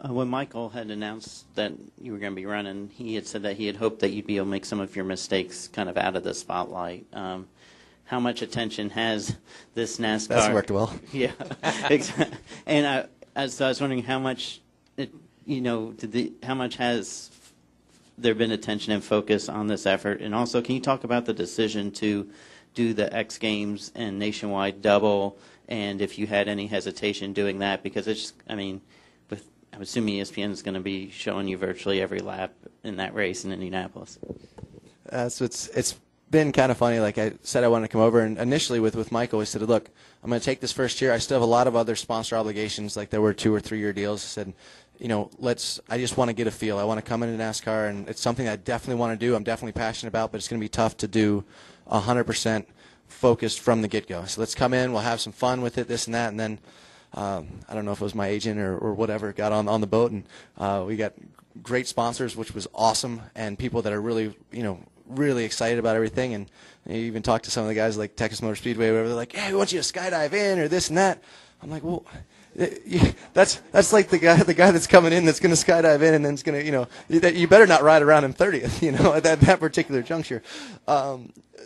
When Michael had announced that you were going to be running, he had said that he had hoped that you'd be able to make some of your mistakes kind of out of the spotlight. How much attention has this NASCAR? That's worked well. Yeah, exactly. And I was wondering how much, how much has there been attention and focus on this effort? And also, can you talk about the decision to do the X Games and nationwide double, and if you had any hesitation doing that? Because it's, I'm assuming ESPN is going to be showing you virtually every lap in that race in Indianapolis. So it's been kind of funny. Like I said, I wanted to come over, and initially with Michael, he said, look, I'm going to take this first year. I still have a lot of other sponsor obligations, like there were 2 or 3 year deals. He said, I just want to get a feel. I want to come into NASCAR, and it's something I definitely want to do. I'm definitely passionate about, but it's going to be tough to do 100% focused from the get-go. So let's come in, we'll have some fun with it, this and that, and then I don't know if it was my agent or whatever got on the boat, and we got great sponsors, which was awesome, and people that are really, really excited about everything. And you even talked to some of the guys like Texas Motor Speedway, whatever. They're like, "Hey, we want you to skydive in or this and that." I'm like, well, that's like the guy that's coming in that's going to skydive in and then it's going to, you better not ride around in 30th, at that particular juncture.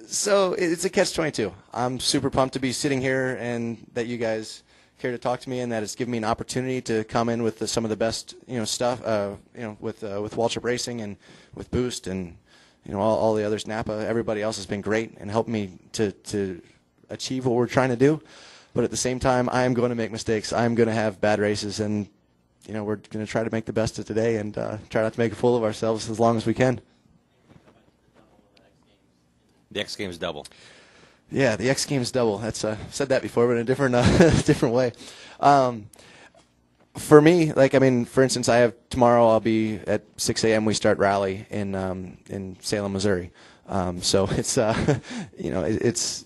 So it's a catch-22. I'm super pumped to be sitting here and that you guys care to talk to me, and that it's given me an opportunity to come in with some of the best, stuff, with Waltrip Racing and with Boost and, all the others, Napa. Everybody else has been great and helped me to achieve what we're trying to do. But at the same time, I am going to make mistakes. I'm going to have bad races, and we're going to try to make the best of today and try not to make a fool of ourselves as long as we can. The X Games double. Yeah, the X Games double. That's said that before, but in a different different way. For me, for instance, tomorrow I'll be at 6 a.m. We start rally in Salem, Missouri. So it's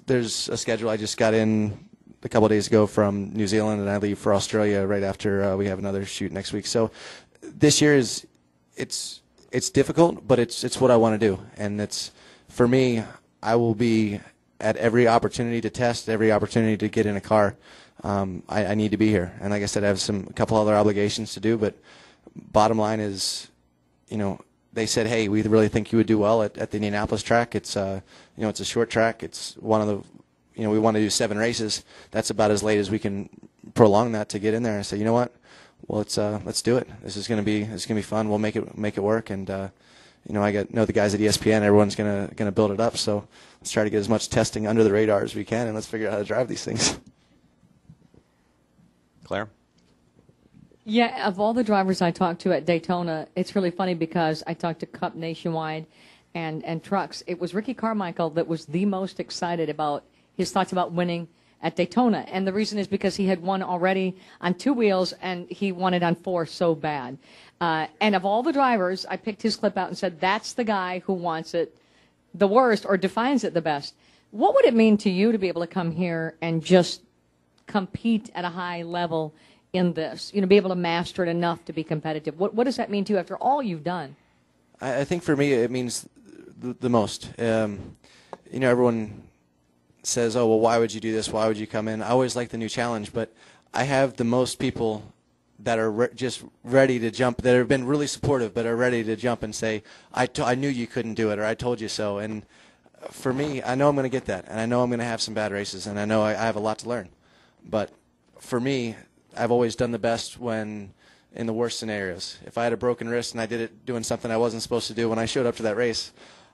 there's a schedule. I just got in a couple of days ago from New Zealand, and I leave for Australia right after we have another shoot next week. So this year it's difficult, but it's what I want to do, and it's for me. I will be at every opportunity to test, every opportunity to get in a car. I need to be here, and like I said, I have a couple other obligations to do. But bottom line is, they said, hey, we really think you would do well at the Indianapolis track. It's it's a short track. It's one of the we want to do 7 races. That's about as late as we can prolong that to get in there. I said, you know what? Well, let's do it. This is gonna be fun. We'll make it work. And I know the guys at ESPN. Everyone's gonna build it up. So let's try to get as much testing under the radar as we can, and let's figure out how to drive these things. Claire? Yeah, of all the drivers I talked to at Daytona, it's really funny because I talked to Cup Nationwide and Trucks. It was Ricky Carmichael that was the most excited about his thoughts about winning at Daytona. And the reason is because he had won already on 2 wheels, and he won it on 4 so bad. And of all the drivers, I picked his clip out and said, that's the guy who wants it the worst or defines it the best. What would it mean to you to be able to come here and just compete at a high level in this? Be able to master it enough to be competitive. What does that mean to you after all you've done? I think for me it means the most. Everyone says, oh, well, why would you do this? Why would you come in? I always like the new challenge, but I have the most people that are just ready to jump, that have been really supportive, but are ready to jump and say, I knew you couldn't do it, or I told you so. And for me, I know I'm going to get that, and I know I'm going to have some bad races, and I know I have a lot to learn. But for me, I've always done the best when in the worst scenarios. If I had a broken wrist and I did it doing something I wasn't supposed to do, when I showed up to that race,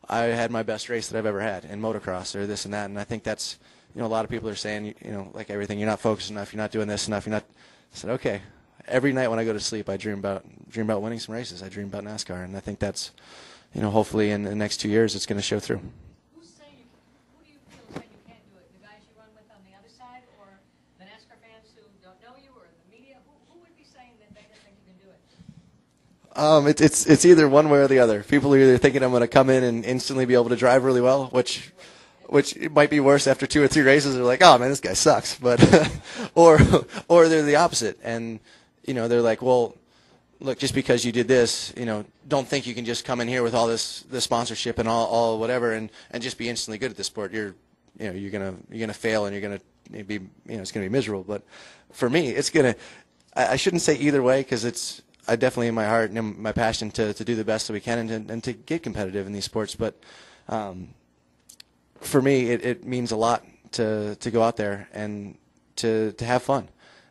I had my best race that I've ever had in motocross or this and that. And I think that's, a lot of people are saying, like everything, you're not focused enough, you're not doing this enough, you're not. I said, okay. Every night when I go to sleep, I dream about winning some races. I dream about NASCAR, and I think that's, hopefully in the next 2 years, it's going to show through. Who do you feel said you can't do it? The guys you run with on the other side, or the NASCAR fans who don't know you, or the media? Who would be saying that they don't think you can do it? It's either one way or the other. People are either thinking I'm going to come in and instantly be able to drive really well, which it might be worse after 2 or 3 races. They're like, oh man, this guy sucks, but or they're the opposite, and they're like, well, look, just because you did this, don't think you can just come in here with all this sponsorship and all whatever and just be instantly good at this sport. You're gonna fail, and you're gonna be it's gonna be miserable. But for me, I shouldn't say either way, because I definitely in my heart and in my passion to do the best that we can and to get competitive in these sports. But for me, it means a lot to go out there and to have fun.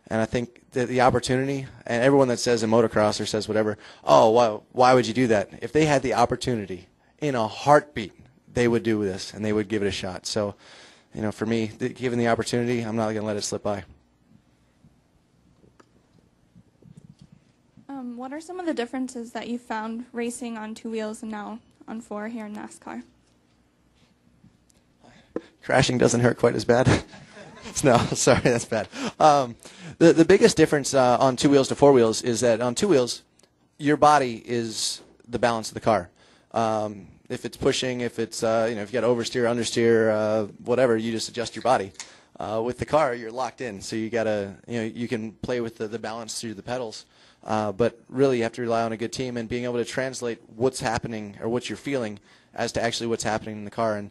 And I think that the opportunity, and everyone that says in motocross or says whatever, oh, why would you do that? If they had the opportunity in a heartbeat, they would do this and they would give it a shot. So, for me, given the opportunity, I'm not going to let it slip by. What are some of the differences that you found racing on 2 wheels and now on 4 here in NASCAR? Crashing doesn't hurt quite as bad. No, sorry, that's bad. The biggest difference on 2 wheels to 4 wheels is that on 2 wheels, your body is the balance of the car. If it's pushing, if it's if you got oversteer, understeer, whatever, you just adjust your body. With the car, you're locked in, so you gotta you can play with the balance through the pedals. But really, you have to rely on a good team and being able to translate what's happening or what you're feeling as to actually what's happening in the car. And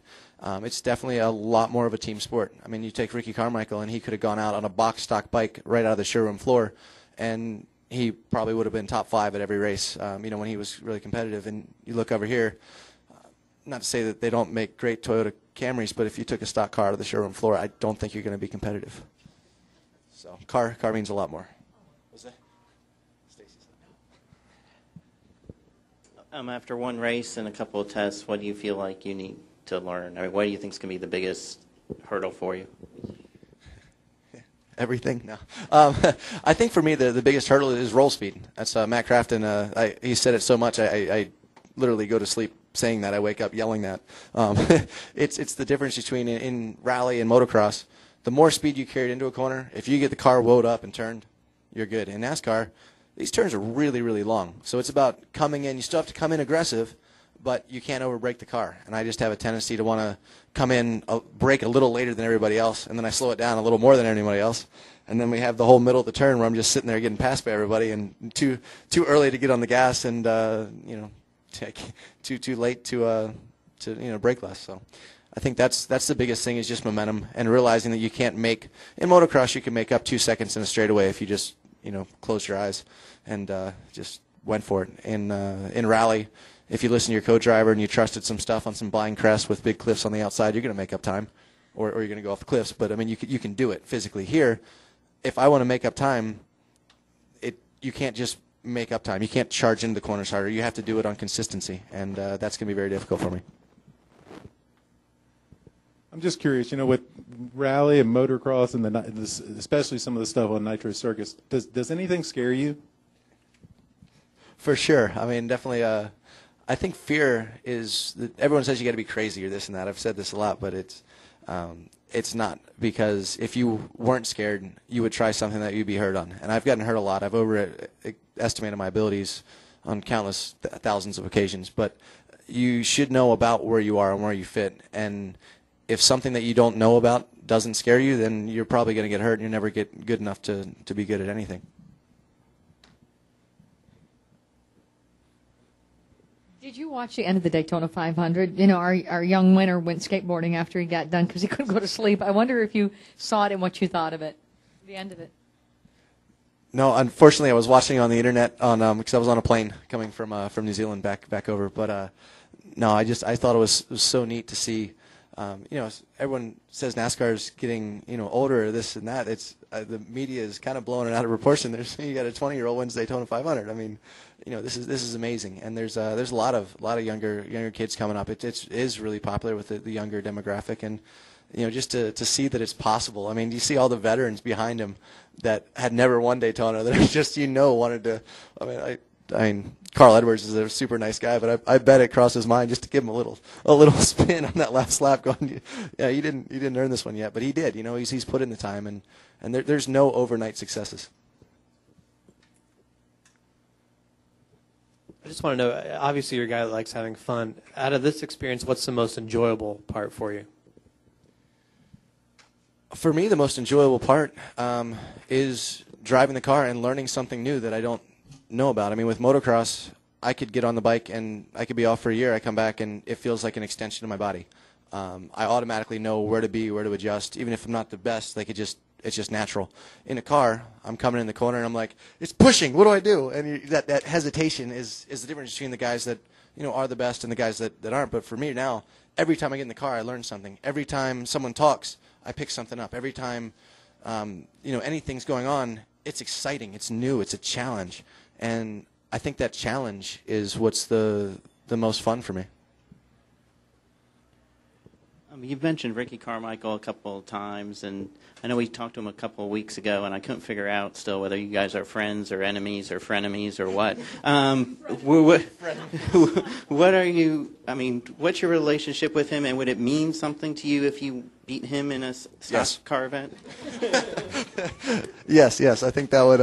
it's definitely a lot more of a team sport. I mean, you take Ricky Carmichael, and he could have gone out on a box stock bike right out of the showroom floor, and he probably would have been top 5 at every race, when he was really competitive. And you look over here, not to say that they don't make great Toyota Camrys, but if you took a stock car out of the showroom floor, I don't think you're going to be competitive. So car means a lot more. After one race and a couple of tests, what do you feel like you need to learn? I mean, what do you think is going to be the biggest hurdle for you? Everything? No. I think for me the biggest hurdle is roll speed. That's Matt Crafton. He said it so much I literally go to sleep saying that. I wake up yelling that. It's the difference between in rally and motocross. The more speed you carried into a corner, if you get the car woed up and turned, you're good. In NASCAR, these turns are really, really long. So it's about coming in. You still have to come in aggressive, but you can't overbrake the car. And I just have a tendency to want to come in, brake a little later than everybody else, and then I slow it down a little more than anybody else. And then we have the whole middle of the turn where I'm just sitting there getting passed by everybody and too early to get on the gas and too late to brake less. So I think that's the biggest thing is just momentum and realizing that you can't make in motocross you can make up 2 seconds in a straightaway if you just close your eyes and just went for it. In rally, if you listen to your co-driver and you trusted some stuff on some blind crests with big cliffs on the outside, you're going to make up time, or you're going to go off the cliffs. But I mean, you can do it physically. Here, if I want to make up time, you can't just make up time. You can't charge into the corners harder. You have to do it on consistency, and that's going to be very difficult for me. I'm just curious, with rally and motocross and especially some of the stuff on Nitro Circus, does anything scare you? For sure. I mean, definitely. I think fear is. Everyone says you got to be crazy or this and that. I've said this a lot, but it's not, because if you weren't scared, you would try something that you'd be hurt on. And I've gotten hurt a lot. I've overestimated my abilities on countless thousands of occasions. But you should know about where you are and where you fit. And if something that you don't know about doesn't scare you, then you're probably going to get hurt and you never get good enough to be good at anything. Did you watch the end of the Daytona 500? Our young winner went skateboarding after he got done because he couldn't go to sleep. I wonder if you saw it and what you thought of it, the end of it. No, unfortunately, I was watching it on the internet because I was on a plane coming from New Zealand back over. But no, I thought it was so neat to see. Everyone says NASCAR is getting older, or this and that. It's the media is kind of blowing it out of proportion. You got a 20-year-old wins Daytona 500. I mean, this is amazing, and there's a lot of younger kids coming up. It is really popular with the younger demographic, and just to see that it's possible. I mean, you see all the veterans behind him that had never won Daytona that are just wanted to. I mean, Carl Edwards is a super nice guy, but I bet it crossed his mind just to give him a little spin on that last lap. Going, yeah, you didn't earn this one yet, but he did. He's put in the time, and there's no overnight successes. I just want to know. Obviously, you're a guy that likes having fun. Out of this experience, what's the most enjoyable part for you? For me, the most enjoyable part is driving the car and learning something new that I don't know about. I mean, with motocross, I could get on the bike and I could be off for a year. I come back and it feels like an extension of my body. I automatically know where to be, where to adjust. Even if I'm not the best, like it it's just natural. In a car, I'm coming in the corner and I'm like, it's pushing. What do I do? And that hesitation is the difference between the guys that are the best and the guys that aren't. But for me now, every time I get in the car, I learn something. Every time someone talks, I pick something up. Every time anything's going on, it's exciting. It's new. It's a challenge. And I think that challenge is what's the most fun for me. You've mentioned Ricky Carmichael a couple of times, and I know we talked to him a couple of weeks ago, and I couldn't figure out still whether you guys are friends or enemies or frenemies or what. What are you? I mean, what's your relationship with him, and would it mean something to you if you beat him in a stock car event? Yes. I think that would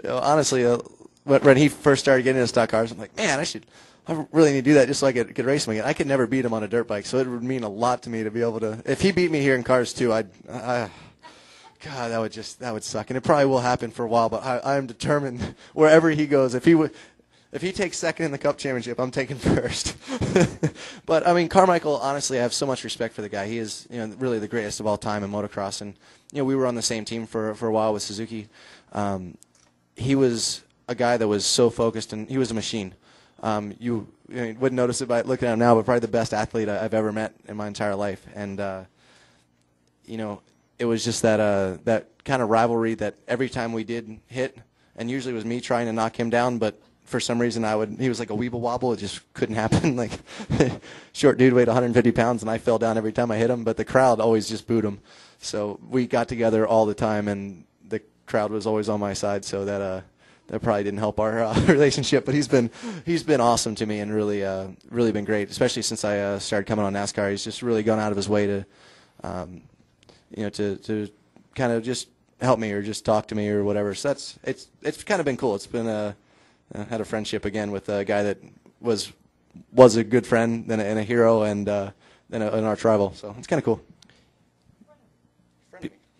honestly. When he first started getting into stock cars, I'm like, man, I really need to do that just so I could race him again. I could never beat him on a dirt bike, so it would mean a lot to me to be able to. If he beat me here in cars too, God, that would suck, and it probably will happen for a while. But I'm determined wherever he goes. If he takes second in the Cup Championship, I'm taking first. But I mean, Carmichael, honestly, I have so much respect for the guy. He is really the greatest of all time in motocross, and we were on the same team for a while with Suzuki. He was a guy that was so focused, and he was a machine. You wouldn't notice it by looking at him now, but probably the best athlete I've ever met in my entire life. And it was just that kind of rivalry that every time we did hit, and usually it was me trying to knock him down, but for some reason he was like a weeble wobble. It just couldn't happen. Like short dude weighed 150 pounds, and I fell down every time I hit him, but the crowd always just booed him. So we got together all the time, and the crowd was always on my side. So that probably didn't help our relationship, but he's been awesome to me and really been great, especially since I started coming on NASCAR. He's just really gone out of his way to to kind of just help me or just talk to me or whatever. So it's kind of been cool. It's been had a friendship again with a guy that was a good friend and a hero and an arch rival. So it's kind of cool.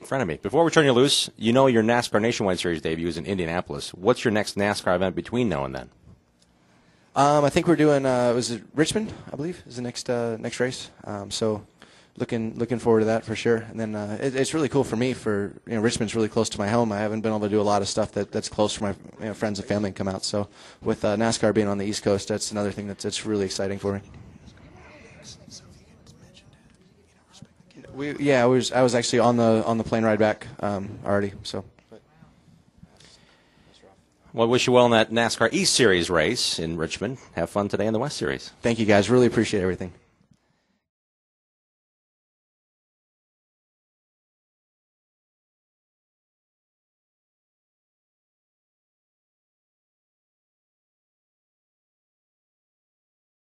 Friend of me. Before we turn you loose, your NASCAR Nationwide Series debut is in Indianapolis. What's your next NASCAR event between now and then? I think we're doing was it Richmond, I believe, is the next race. So looking forward to that for sure. And then it's really cool for me. Richmond's really close to my home. I haven't been able to do a lot of stuff that's close for my friends and family to come out. So with NASCAR being on the East Coast, that's another thing that's really exciting for me. I was actually on the plane ride back already. So. Well, I wish you well in that NASCAR East Series race in Richmond. Have fun today in the West Series. Thank you, guys. Really appreciate everything.